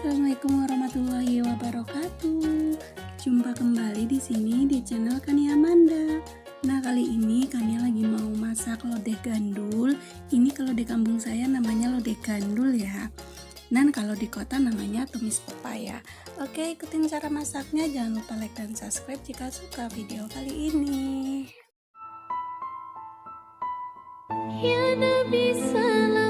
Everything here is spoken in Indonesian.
Assalamualaikum warahmatullahi wabarakatuh. Jumpa kembali di sini di channel Kania Manda. Nah, kali ini Kania lagi mau masak lodeh gandul. Ini kalau di kampung saya namanya lodeh gandul ya. Dan kalau di kota namanya tumis pepaya. Oke, ikutin cara masaknya. Jangan lupa like dan subscribe jika suka video kali ini. Ya Nabi Salam.